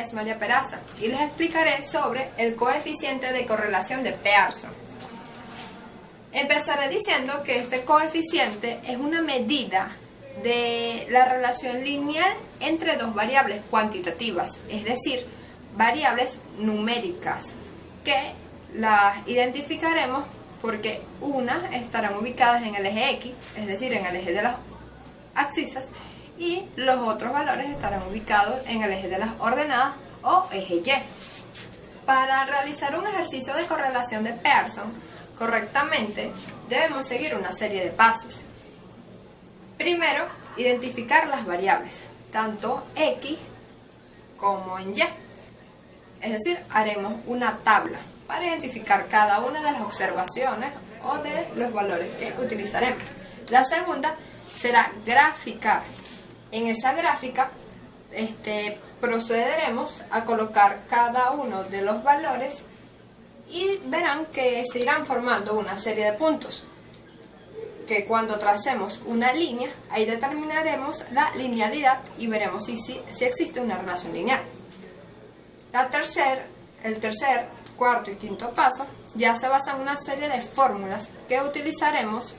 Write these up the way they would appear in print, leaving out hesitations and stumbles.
es María Peraza y les explicaré sobre el coeficiente de correlación de Pearson. Empezaré diciendo que este coeficiente es una medida de la relación lineal entre dos variables cuantitativas, es decir, variables numéricas, que las identificaremos porque unas estarán ubicadas en el eje X, es decir, en el eje de las abscisas, y los otros valores estarán ubicados en el eje de las ordenadas o eje Y. Para realizar un ejercicio de correlación de Pearson correctamente, debemos seguir una serie de pasos. Primero, identificar las variables, tanto X como en Y. Es decir, haremos una tabla para identificar cada una de las observaciones o de los valores que utilizaremos. La segunda será graficar. En esa gráfica procederemos a colocar cada uno de los valores y verán que se irán formando una serie de puntos, que cuando tracemos una línea, ahí determinaremos la linealidad y veremos si existe una relación lineal. El tercer, cuarto y quinto paso ya se basa en una serie de fórmulas que utilizaremos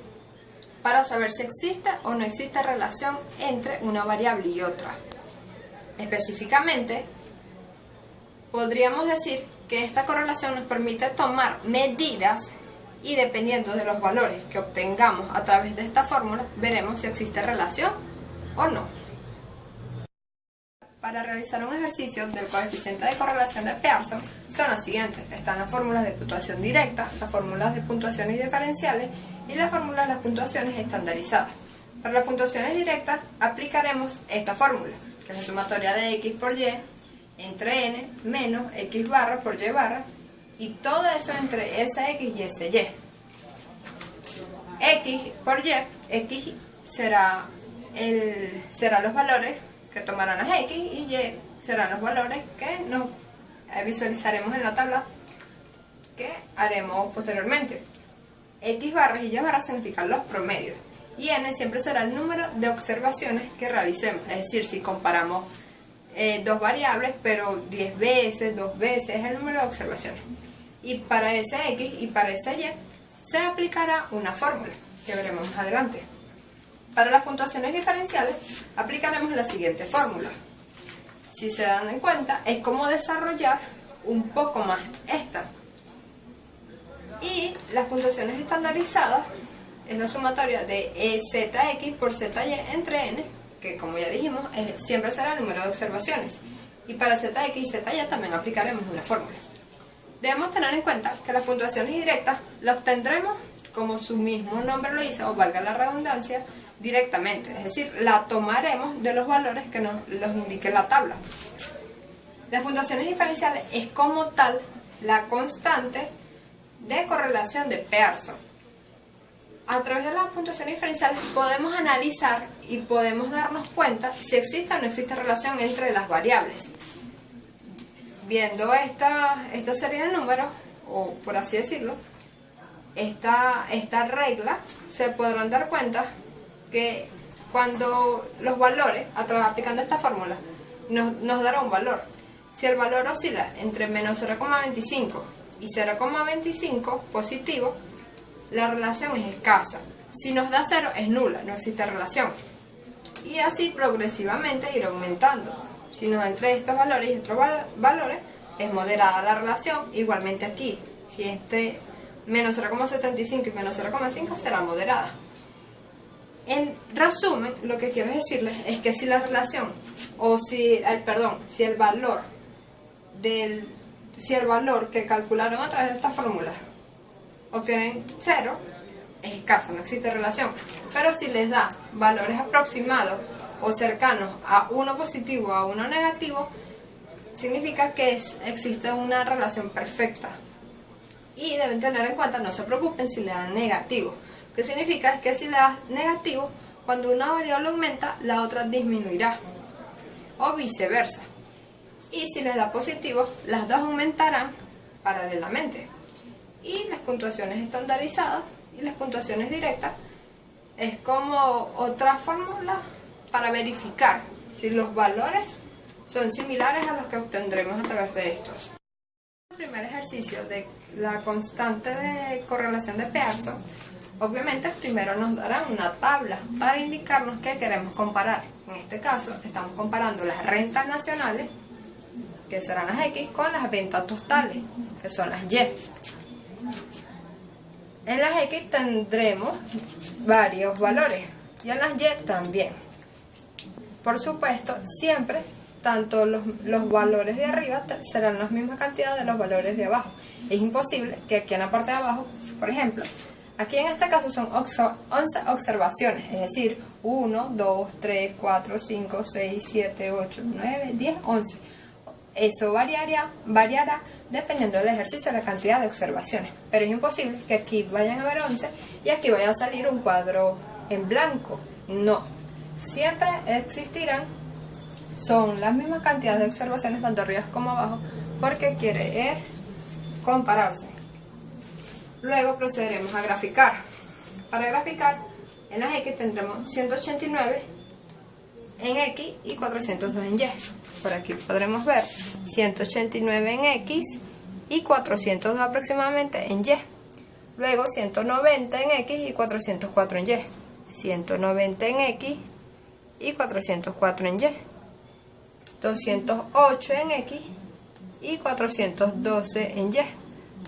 para saber si existe o no existe relación entre una variable y otra. Específicamente, podríamos decir que esta correlación nos permite tomar medidas y dependiendo de los valores que obtengamos a través de esta fórmula, veremos si existe relación o no. Para realizar un ejercicio del coeficiente de correlación de Pearson son las siguientes. Están las fórmulas de puntuación directa, las fórmulas de puntuaciones diferenciales y las fórmulas de las puntuaciones estandarizadas. Para las puntuaciones directas aplicaremos esta fórmula, que es la sumatoria de X por Y entre N menos X barra por Y barra y todo eso entre SX y SY. X por Y, X será los valores que tomarán las X y Y serán los valores que nos visualizaremos en la tabla que haremos posteriormente. X barras y Y barras significan los promedios y N siempre será el número de observaciones que realicemos, es decir, si comparamos dos variables pero 10 veces, 2 veces es el número de observaciones. Y para ese X y para ese Y se aplicará una fórmula que veremos más adelante. Para las puntuaciones diferenciales aplicaremos la siguiente fórmula. Si se dan en cuenta, es como desarrollar un poco más esta. Y las puntuaciones estandarizadas es la sumatoria de ZX por ZY entre N, que como ya dijimos, siempre será el número de observaciones. Y para ZX y ZY también aplicaremos una fórmula. Debemos tener en cuenta que las puntuaciones directas las obtendremos, como su mismo nombre lo dice, o valga la redundancia, directamente, es decir, la tomaremos de los valores que nos los indique la tabla. Las puntuaciones diferenciales es como tal la constante de correlación de Pearson. A través de las puntuaciones diferenciales podemos analizar y podemos darnos cuenta si existe o no existe relación entre las variables. Viendo esta serie de números, o por así decirlo, esta regla, se podrán dar cuenta que cuando los valores, aplicando esta fórmula, nos dará un valor. Si el valor oscila entre menos 0,25 y 0,25 positivo, la relación es escasa. Si nos da 0 es nula, no existe relación. Y así progresivamente ir aumentando. Si nos da entre estos valores y estos valores, es moderada la relación. Igualmente aquí, si menos 0,75 y menos 0,5 será moderada. En resumen, lo que quiero decirles es que si la relación, si el valor que calcularon a través de esta fórmula obtienen 0, es escaso, no existe relación. Pero si les da valores aproximados o cercanos a 1 positivo o a 1 negativo, significa que existe una relación perfecta. Y deben tener en cuenta, no se preocupen si le dan negativo. Lo que significa es que si le das negativo, cuando una variable aumenta, la otra disminuirá. O viceversa. Y si les da positivo, las dos aumentarán paralelamente. Y las puntuaciones estandarizadas y las puntuaciones directas es como otra fórmula para verificar si los valores son similares a los que obtendremos a través de estos. El primer ejercicio de la constante de correlación de Pearson, obviamente primero nos dará una tabla para indicarnos qué queremos comparar. En este caso estamos comparando las rentas nacionales, que serán las X, con las ventas totales, que son las Y. En las X tendremos varios valores y en las Y también. Por supuesto, siempre tanto los valores de arriba serán la misma cantidad de los valores de abajo. Es imposible que aquí en la parte de abajo, por ejemplo, aquí en este caso son 11 observaciones, es decir, 1, 2, 3, 4, 5, 6, 7, 8, 9, 10, 11. Eso variará dependiendo del ejercicio, la cantidad de observaciones. Pero es imposible que aquí vayan a haber 11 y aquí vaya a salir un cuadro en blanco. No, siempre existirán, son las mismas cantidades de observaciones tanto arriba como abajo, porque quiere es compararse. Luego procederemos a graficar. Para graficar, en las X tendremos 189 en X y 402 en Y. Por aquí podremos ver 189 en X y 402 aproximadamente en Y. Luego 190 en X y 404 en Y. 190 en X y 404 en Y. 208 en X y 412 en Y.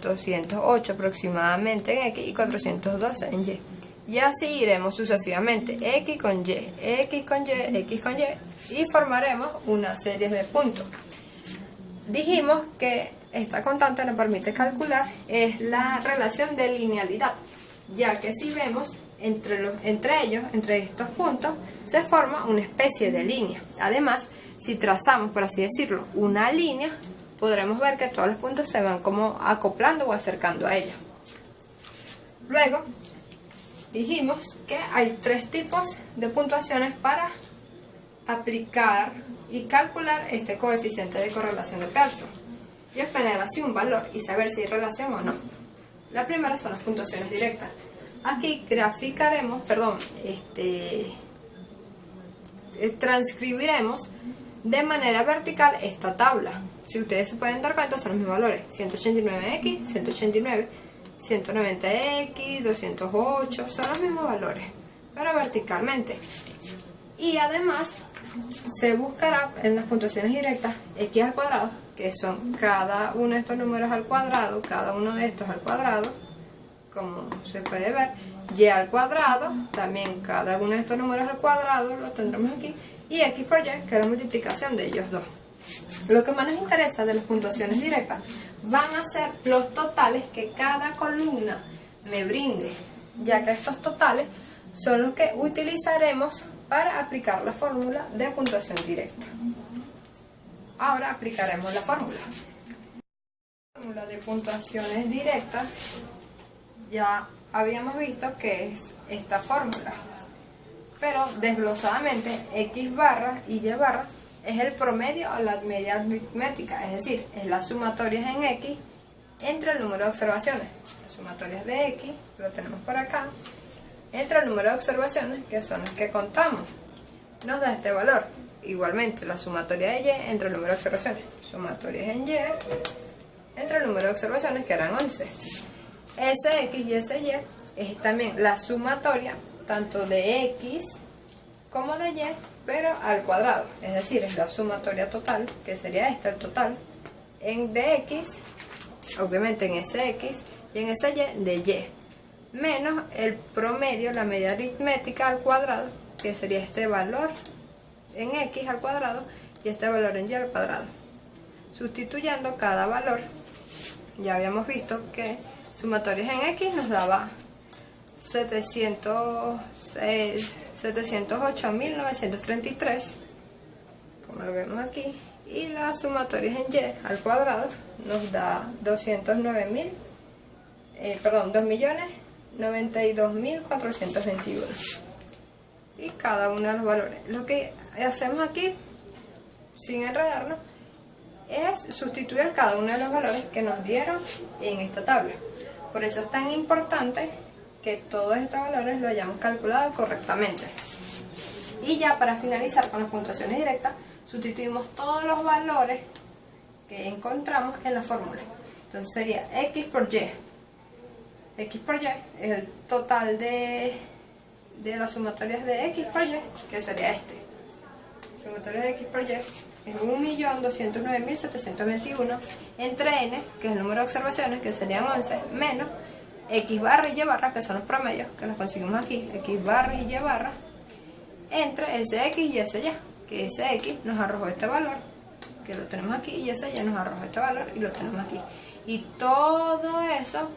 208 aproximadamente en X y 412 en Y. Y así iremos sucesivamente, X con Y, X con Y, X con Y, y formaremos una serie de puntos. Dijimos que esta constante nos permite calcular es la relación de linealidad, ya que si vemos entre estos puntos se forma una especie de línea. Además, si trazamos, por así decirlo, una línea, podremos ver que todos los puntos se van como acoplando o acercando a ella. Luego, dijimos que hay tres tipos de puntuaciones para aplicar y calcular este coeficiente de correlación de Pearson y obtener así un valor y saber si hay relación o no. La primera son las puntuaciones directas. Aquí transcribiremos de manera vertical esta tabla. Si ustedes se pueden dar cuenta, son los mismos valores: 189x, 189, 190x, 208, son los mismos valores, pero verticalmente. Y además se buscará en las puntuaciones directas x al cuadrado, que son cada uno de estos números al cuadrado, cada uno de estos al cuadrado, como se puede ver, y al cuadrado, también cada uno de estos números al cuadrado, lo tendremos aquí, y x por y, que es la multiplicación de ellos dos. Lo que más nos interesa de las puntuaciones directas van a ser los totales que cada columna me brinde, ya que estos totales son los que utilizaremos para aplicar la fórmula de puntuación directa. Ahora aplicaremos la fórmula. La fórmula de puntuaciones directas ya habíamos visto que es esta fórmula, pero desglosadamente x barra y y barra es el promedio o la media aritmética, es decir, es las sumatorias en x entre el número de observaciones. Las sumatorias de x, lo tenemos por acá, entre el número de observaciones, que son las que contamos, nos da este valor. Igualmente, la sumatoria de y entre el número de observaciones, sumatorias en y entre el número de observaciones, que eran 11. Ese x y ese y es también la sumatoria tanto de x como de y, pero al cuadrado, es decir, es la sumatoria total, que sería esta, el total, de x, obviamente en ese x y en ese y de y, menos el promedio, la media aritmética al cuadrado, que sería este valor en x al cuadrado y este valor en y al cuadrado. Sustituyendo cada valor, ya habíamos visto que sumatorias en x nos daba 708.933, como lo vemos aquí, y las sumatorias en y al cuadrado nos da 2.092.421, y cada uno de los valores. Lo que hacemos aquí, sin enredarnos, es sustituir cada uno de los valores que nos dieron en esta tabla. Por eso es tan importante que todos estos valores lo hayamos calculado correctamente. Y ya para finalizar con las puntuaciones directas, sustituimos todos los valores que encontramos en la fórmula. Entonces sería x por y. X por y es el total de las sumatorias de x por y, que sería este. Sumatorias de x por y es 1.209.721 entre n, que es el número de observaciones, que serían 11, menos x barra y y barra, que son los promedios, que los conseguimos aquí, x barra y y barra, entre sx y sy, que sx nos arrojó este valor, que lo tenemos aquí, y sy nos arrojó este valor, y lo tenemos aquí. Y todo eso,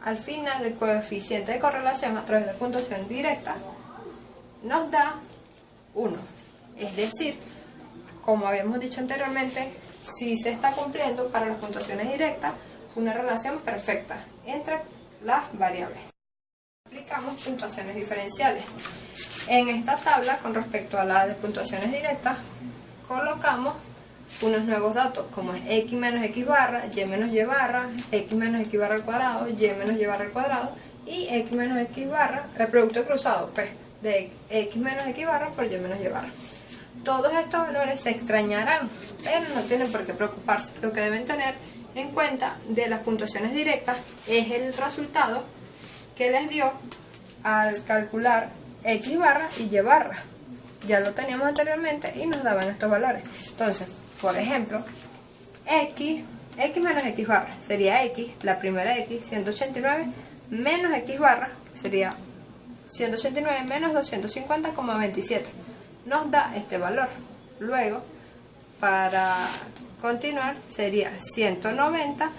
al final, el coeficiente de correlación a través de puntuación directa, nos da 1. Es decir, como habíamos dicho anteriormente, si se está cumpliendo para las puntuaciones directas una relación perfecta entre las variables. Aplicamos puntuaciones diferenciales. En esta tabla, con respecto a la de puntuaciones directas, colocamos unos nuevos datos, como es x menos x barra, y menos y barra, x menos x barra al cuadrado, y menos y barra al cuadrado, y x menos x barra, el producto cruzado, pues, de x menos x barra por y menos y barra. Todos estos valores se extrañarán, pero no tienen por qué preocuparse. Lo que deben tener en cuenta de las puntuaciones directas es el resultado que les dio al calcular x barra y y barra. Ya lo teníamos anteriormente y nos daban estos valores. Entonces, por ejemplo, x menos x barra sería x, la primera x, 189 menos x barra, que sería 189 menos 250,27. Nos da este valor. Luego, para continuar, sería 190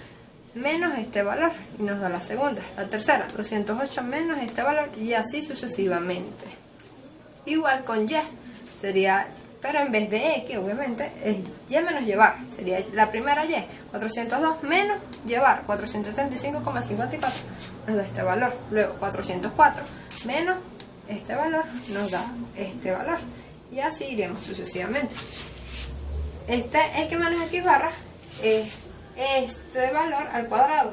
menos este valor, y nos da la segunda. La tercera, 208 menos este valor, y así sucesivamente. Igual con y, sería, pero en vez de x, obviamente, es y menos y barra. Sería la primera y, 402 menos y barra, 435,54, nos da este valor. Luego, 404 menos este valor, nos da este valor. Y así iremos sucesivamente. Este x menos x barra es este valor al cuadrado.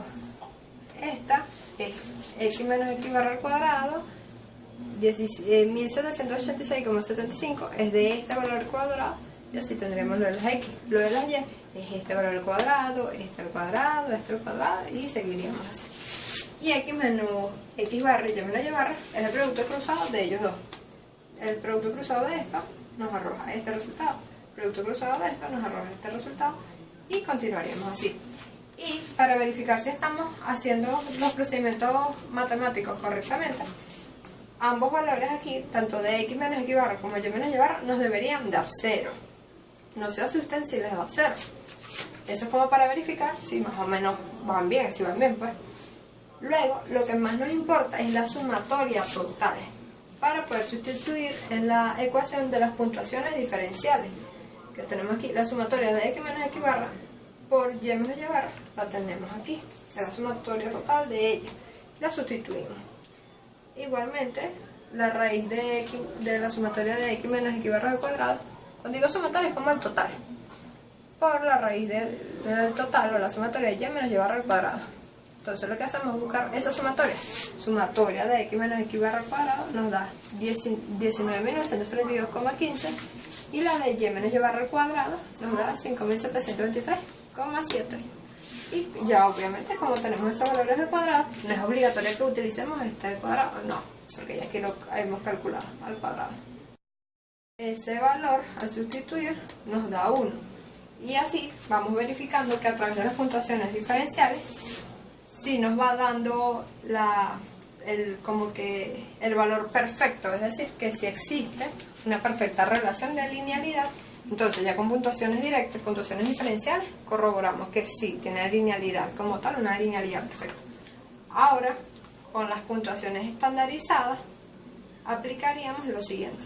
Esta es x menos x barra al cuadrado, 1786,75 es de este valor al cuadrado, y así tendremos lo de las x. Lo de las y es este valor al cuadrado, este al cuadrado, este al cuadrado, y seguiríamos así. Y x menos x barra y menos y barra es el producto cruzado de ellos dos. El producto cruzado de esto nos arroja este resultado. El producto cruzado de esto nos arroja este resultado. Y continuaríamos así. Y para verificar si estamos haciendo los procedimientos matemáticos correctamente, ambos valores aquí, tanto de x menos x barra como y menos y barra, nos deberían dar 0. No se asusten si les da 0. Eso es como para verificar si más o menos van bien, si van bien, pues. Luego, lo que más nos importa es la sumatoria total, para poder sustituir en la ecuación de las puntuaciones diferenciales, que tenemos aquí la sumatoria de x menos x barra por y menos y barra, la tenemos aquí, es la sumatoria total de ellas, la sustituimos. Igualmente, la raíz de la sumatoria de x menos x barra al cuadrado, cuando digo sumatoria es como el total, por la raíz del total o la sumatoria de y menos y barra al cuadrado. Entonces lo que hacemos es buscar esa sumatoria de x menos x barra al cuadrado, nos da 19.932,15, y la de y menos y barra al cuadrado nos da 5.723,7. Y ya obviamente, como tenemos esos valores al cuadrado, no es obligatorio que utilicemos este cuadrado, no, porque ya aquí lo hemos calculado al cuadrado. Ese valor, al sustituir, nos da 1. Y así vamos verificando que a través de las puntuaciones diferenciales, sí nos va dando como que el valor perfecto, es decir, que si existe una perfecta relación de linealidad. Entonces ya con puntuaciones directas, puntuaciones diferenciales, corroboramos que sí tiene linealidad como tal, una linealidad perfecta. Ahora, con las puntuaciones estandarizadas, aplicaríamos lo siguiente.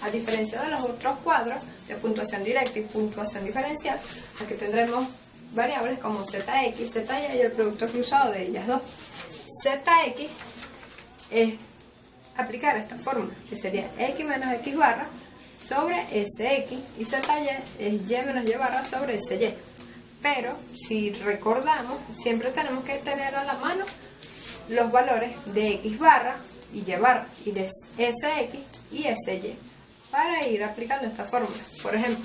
A diferencia de los otros cuadros de puntuación directa y puntuación diferencial, aquí tendremos variables como zx, zy y el producto cruzado de ellas dos. Zx es aplicar esta fórmula, que sería x menos x barra sobre sx, y zy es y menos y barra sobre sy. Pero si recordamos, siempre tenemos que tener a la mano los valores de x barra y y barra, y de sx y sy. para ir aplicando esta fórmula. Por ejemplo,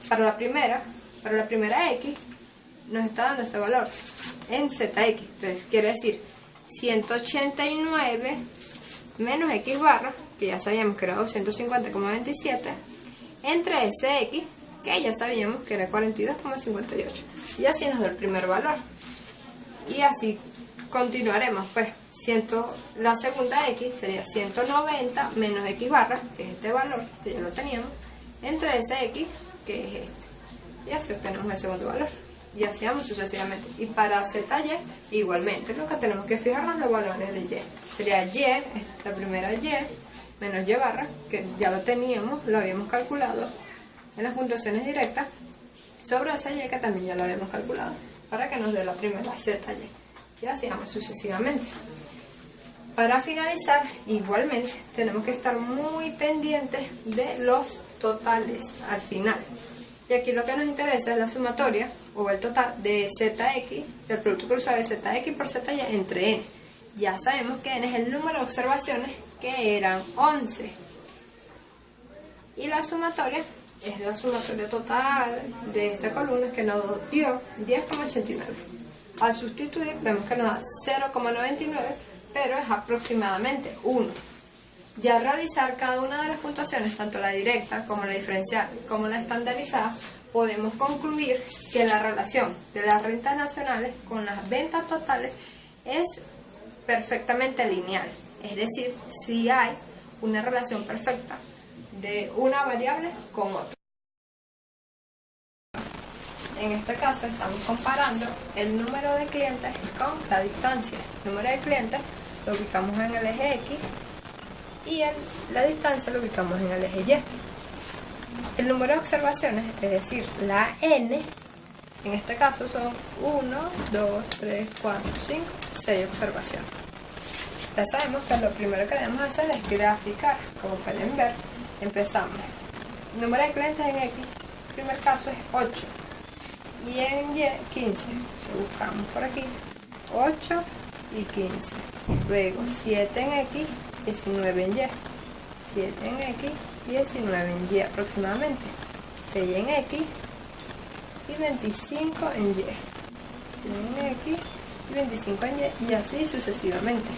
para la primera x nos está dando este valor en zx. Entonces quiere decir 189 menos x barra, que ya sabíamos que era 250,27, entre ese x, que ya sabíamos que era 42,58. Y así nos da el primer valor. Y así continuaremos, pues. La segunda x sería 190 menos x barra, que es este valor, que ya lo teníamos, entre ese x, que es este. Y así obtenemos el segundo valor. Y así vamos sucesivamente. Y para zy, igualmente, lo que tenemos que fijarnos los valores de y. Sería y, la primera y, menos y barra, que ya lo teníamos, lo habíamos calculado en las puntuaciones directas, sobre esa y que también ya lo habíamos calculado, para que nos dé la primera zy. Y así vamos sucesivamente. Para finalizar, igualmente, tenemos que estar muy pendientes de los totales al final. Y aquí lo que nos interesa es la sumatoria, o el total, de zx, del producto cruzado de zx por zy entre n. Ya sabemos que n es el número de observaciones, que eran 11. Y la sumatoria es la sumatoria total de esta columna, que nos dio 10,89. Al sustituir, vemos que nos da 0,99, pero es aproximadamente 1. Ya al realizar cada una de las puntuaciones, tanto la directa como la diferencial como la estandarizada, podemos concluir que la relación de las rentas nacionales con las ventas totales es perfectamente lineal. Es decir, si hay una relación perfecta de una variable con otra. En este caso estamos comparando el número de clientes con la distancia. El número de clientes lo ubicamos en el eje X y la distancia lo ubicamos en el eje Y. El número de observaciones, es decir, la n, en este caso son 1, 2, 3, 4, 5, 6 observaciones. Ya sabemos que lo primero que debemos hacer es graficar. Como pueden ver, empezamos. El número de clientes en X, el primer caso es 8. Y en Y, 15. Entonces buscamos por aquí 8 y 15. Luego 7 en X, 19 en Y. 7 en X, 19 en Y aproximadamente. 6 en X y 25 en Y. 6 en X y 25 en Y, y así sucesivamente.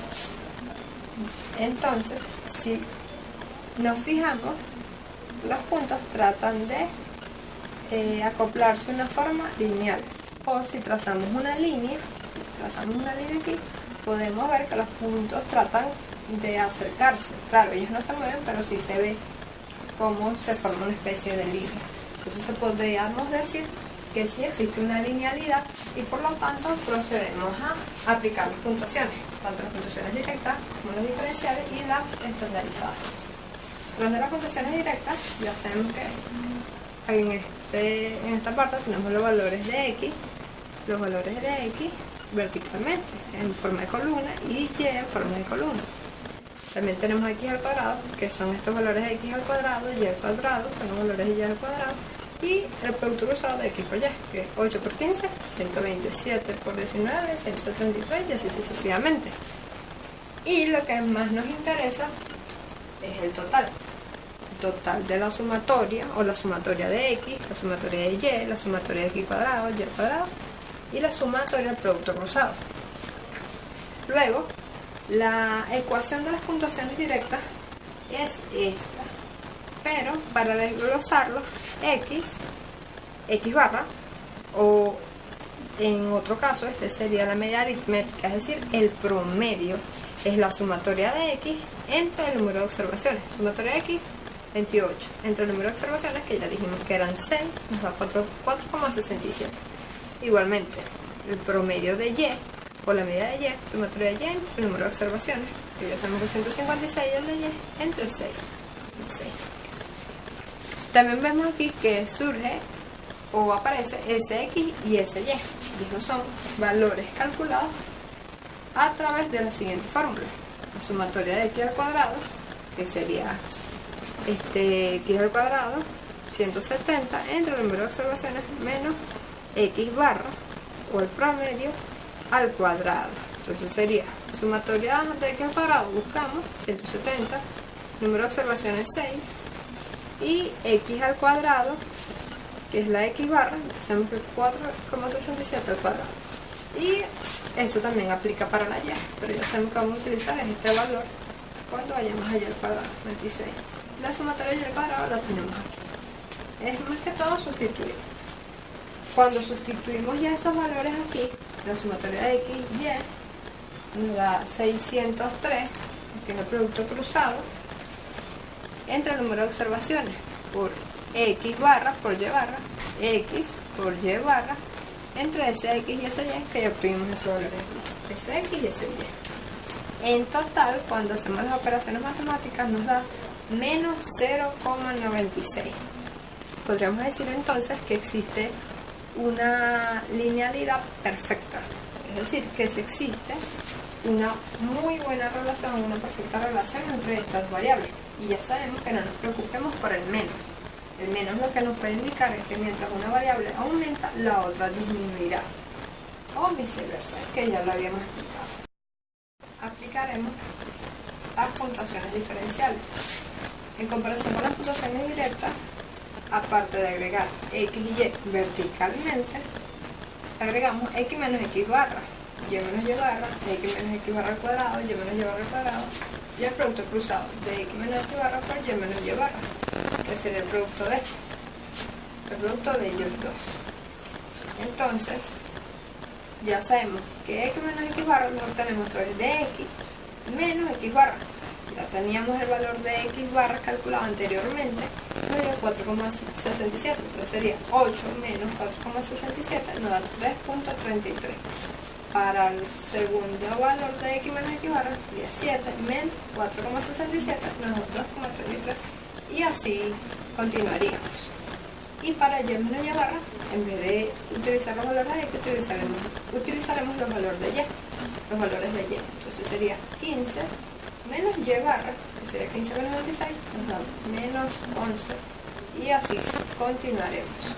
Entonces, si nos fijamos, los puntos tratan de acoplarse de una forma lineal. O si trazamos una línea, aquí, podemos ver que los puntos tratan de acercarse. Claro, ellos no se mueven, pero sí se ve cómo se forma una especie de línea. Entonces podríamos decir que sí existe una linealidad y por lo tanto procedemos a aplicar las puntuaciones, tanto las puntuaciones directas como las diferenciales y las estandarizadas. Tras de las puntuaciones directas, ya sabemos que en esta parte tenemos los valores de X verticalmente en forma de columna y Y en forma de columna. También tenemos X al cuadrado, que son estos valores de X al cuadrado, Y al cuadrado, son los valores de Y al cuadrado, y el producto cruzado de X por Y, que es 8 por 15, 127 por 19, 133 y así sucesivamente. Y lo que más nos interesa es el total. El total de la sumatoria, o la sumatoria de X, la sumatoria de Y, la sumatoria de X cuadrado, Y al cuadrado, y la sumatoria del producto cruzado. Luego, la ecuación de las puntuaciones directas es esta, pero para desglosarlo, X barra, o en otro caso este sería la media aritmética, es decir, el promedio, es la sumatoria de X entre el número de observaciones. Sumatoria de X, 28, entre el número de observaciones, que ya dijimos que eran 6, nos da 4,67. Igualmente, el promedio de Y, o la medida de Y, sumatoria de Y entre el número de observaciones, que ya sabemos que 156, y el de Y entre 6. También vemos aquí que surge o aparece SX y SY. Estos son valores calculados a través de la siguiente fórmula. La sumatoria de X al cuadrado, que sería X al cuadrado, 170, entre el número de observaciones menos X barra, o el promedio, al cuadrado. Entonces sería sumatoria de X al cuadrado, buscamos 170, número de observaciones 6, y x al cuadrado, que es la x barra, hacemos 4,67 al cuadrado. Y eso también aplica para la y, pero ya sabemos que vamos a utilizar este valor cuando vayamos allá al cuadrado, 26. La sumatoria y al cuadrado la tenemos aquí. Es más que todo sustituir. Cuando sustituimos ya esos valores aquí, la sumatoria de x y nos da 603, que es el producto cruzado, entre el número de observaciones por x barra por y barra, x por y barra, entre ese x y ese y, que ya obtuvimos esos valores aquí, ese x y ese y. En total, cuando hacemos las operaciones matemáticas, nos da menos 0,96. Podríamos decir entonces que existe una linealidad perfecta, es decir, que si existe una muy buena relación, una perfecta relación entre estas variables. Y ya sabemos que no nos preocupemos por el menos. El menos lo que nos puede indicar es que mientras una variable aumenta, la otra disminuirá. O viceversa, que ya lo habíamos explicado. Aplicaremos las puntuaciones diferenciales. En comparación con las puntuaciones directas, aparte de agregar x y y verticalmente, agregamos x menos x barra, y menos y barra, x menos x barra al cuadrado, y menos y barra al cuadrado, y el producto cruzado de x menos x barra por y menos y barra, que sería el producto de esto, el producto de ellos dos. Entonces, ya sabemos que x menos x barra lo obtenemos a través de x menos x barra. Ya teníamos el valor de x barra calculado anteriormente, nos dio 4,67, entonces sería 8 menos 4,67, nos da 3,33. Para el segundo valor de x menos x barra sería 7 menos 4,67, nos da 2,33, y así continuaríamos. Y para y menos y barra, en vez de utilizar los valores de x, utilizaremos los valores de y, los valores de y. Entonces sería 15 menos y barra, que sería 15 menos 26, nos da menos 11, y así continuaremos.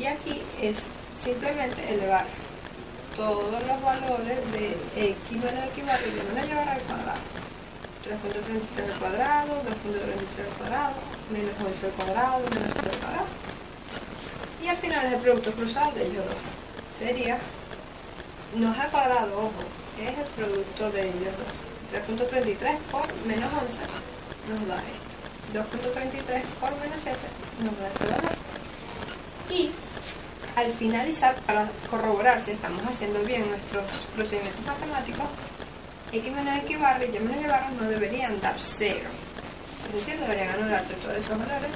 Y aquí es simplemente elevar todos los valores de x menos x barra y y menos y barra al cuadrado. 3.33 al cuadrado, 2.33 al cuadrado, menos 11 al cuadrado, menos 11 al cuadrado. Y al final es el producto cruzado de ellos dos. Sería, no es al cuadrado, ojo, es el producto de ellos dos. 3.33 por menos 11 nos da esto. 2.33 por menos 7 nos da este valor. Y al finalizar, para corroborar si estamos haciendo bien nuestros procedimientos matemáticos, x menos x barra y y menos y barra no deberían dar 0. Es decir, deberían anularse todos esos valores,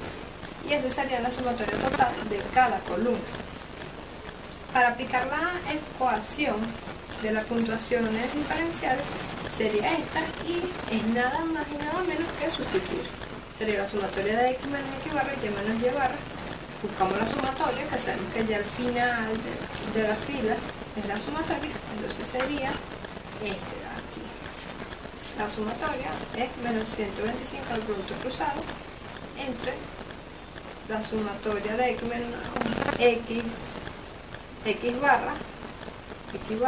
y esa sería la sumatoria total de cada columna. Para aplicar la ecuación de la puntuación diferencial sería esta, y es nada más y nada menos que sustituir. Sería la sumatoria de x menos x barra y menos y barra. Buscamos la sumatoria, que sabemos que ya al final de la fila es la sumatoria, entonces sería este de aquí. La sumatoria es menos 125 al producto cruzado entre la sumatoria de x menos x barra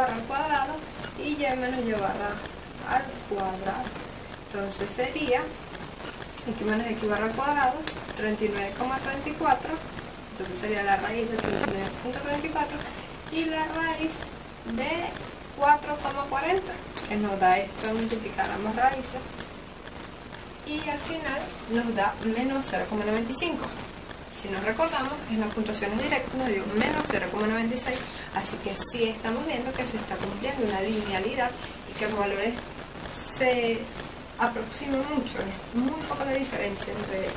al cuadrado y y menos y barra al cuadrado. Entonces sería x menos x barra al cuadrado, 39,34, entonces sería la raíz de 39,34 y la raíz de 4,40, que nos da esto multiplicar ambas raíces, y al final nos da menos 0,95. Si nos recordamos, en las puntuaciones directas nos dio menos 0,96, así que sí estamos viendo que se está cumpliendo una linealidad y que los valores se aproximan mucho, es muy poca la diferencia entre ellos.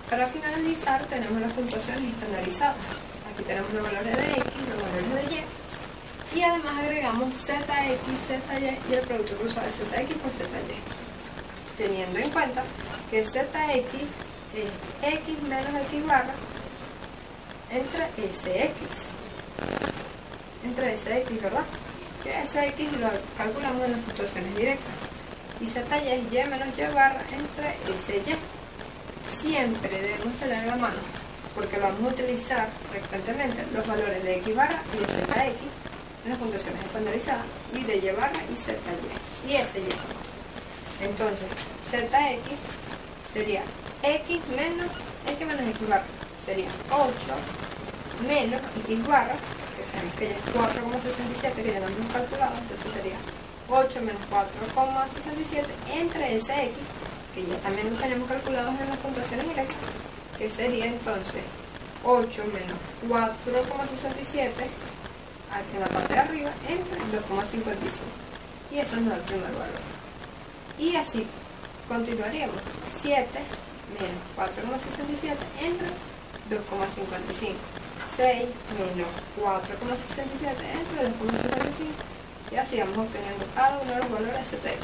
Para finalizar tenemos las puntuaciones estandarizadas. Aquí tenemos los valores de x, los valores de y además agregamos zx, zy y el producto cruzado de zx por zy, teniendo en cuenta que zx es x menos x barra entre sx, ¿verdad? Que sx lo calculamos en las puntuaciones directas, y zy es y menos y barra entre sy. Siempre debemos tener a mano, porque vamos a utilizar frecuentemente los valores de x barra y de zx en las puntuaciones estandarizadas, y de y barra y zy y sy. Entonces, zx sería x menos x barra, sería 8 menos x barra, que sabemos que ya es 4,67, que ya lo hemos calculado, entonces sería 8 menos 4,67 entre ese x, que ya también lo tenemos calculado en las puntuaciones directas, que sería entonces 8 menos 4,67 en la parte de arriba entre 2,55, y eso nos da el primer valor. Y así continuaríamos, 7 menos 4,67 entre 2,55, 6 menos 4,67 entre 2,55, y así vamos obteniendo cada uno de los valores de ZX.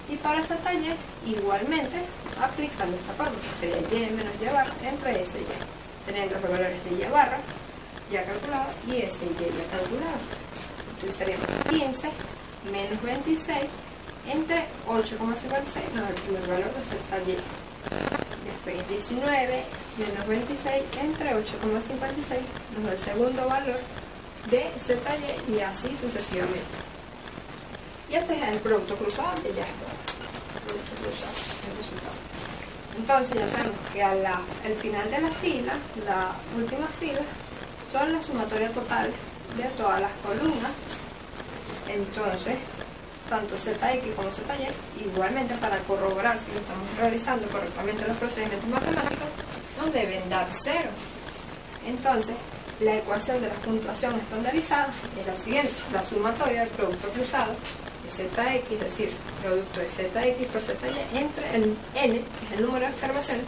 Y para ZY igualmente aplicando esta forma, que sería Y menos Y barra entre S y Y, teniendo los valores de Y barra ya calculado y S y Y ya calculado. Utilizaríamos 15 menos 26 entre 8,56, nos da el primer valor de ZY. Después 19 menos 26 entre 8,56 nos da el segundo valor de ZY, y así sucesivamente. Y este es el producto cruzado, que ya está. Producto cruzado, el resultado. Entonces ya sabemos que al final de la fila, la última fila, son la sumatoria total de todas las columnas. Entonces, tanto ZX como ZY, igualmente para corroborar si lo estamos realizando correctamente los procedimientos matemáticos, nos deben dar 0. Entonces, la ecuación de la puntuación estandarizada es la siguiente: la sumatoria del producto cruzado de ZX, es decir, producto de ZX por ZY entre el N, que es el número de observaciones,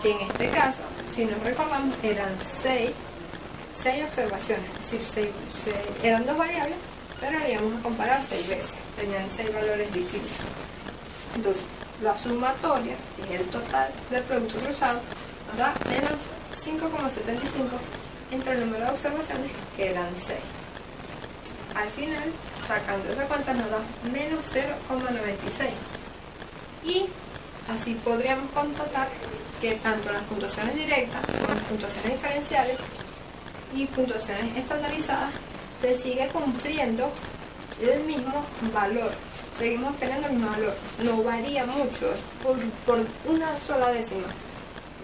que en este caso, si nos recordamos, eran 6 observaciones, es decir, eran 2 variables, pero íbamos a comparar 6 veces, tenían 6 valores distintos. Entonces, la sumatoria, que es el total del producto cruzado, nos da menos 5,75 entre el número de observaciones, que eran 6. Al final, sacando esa cuenta, nos da menos 0,96. Y así podríamos constatar que tanto las puntuaciones directas como las puntuaciones diferenciales y puntuaciones estandarizadas se sigue cumpliendo el mismo valor. Seguimos teniendo el mismo valor, no varía mucho, por una sola décima.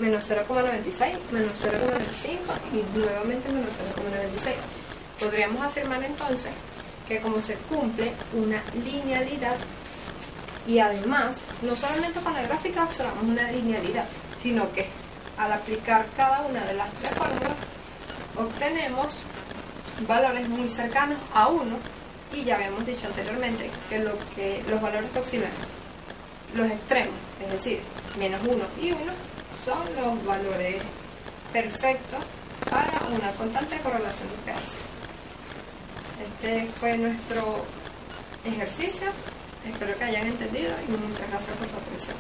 Menos 0,96, menos 0,95 y nuevamente menos 0,96. Podríamos afirmar entonces que como se cumple una linealidad, y además no solamente con la gráfica observamos una linealidad, sino que al aplicar cada una de las 3 fórmulas obtenemos valores muy cercanos a 1, y ya habíamos dicho anteriormente que los valores que oscilan los extremos, es decir, menos 1 y 1, son los valores perfectos para una constante de correlación de pH. Este fue nuestro ejercicio, espero que hayan entendido y muchas gracias por su atención.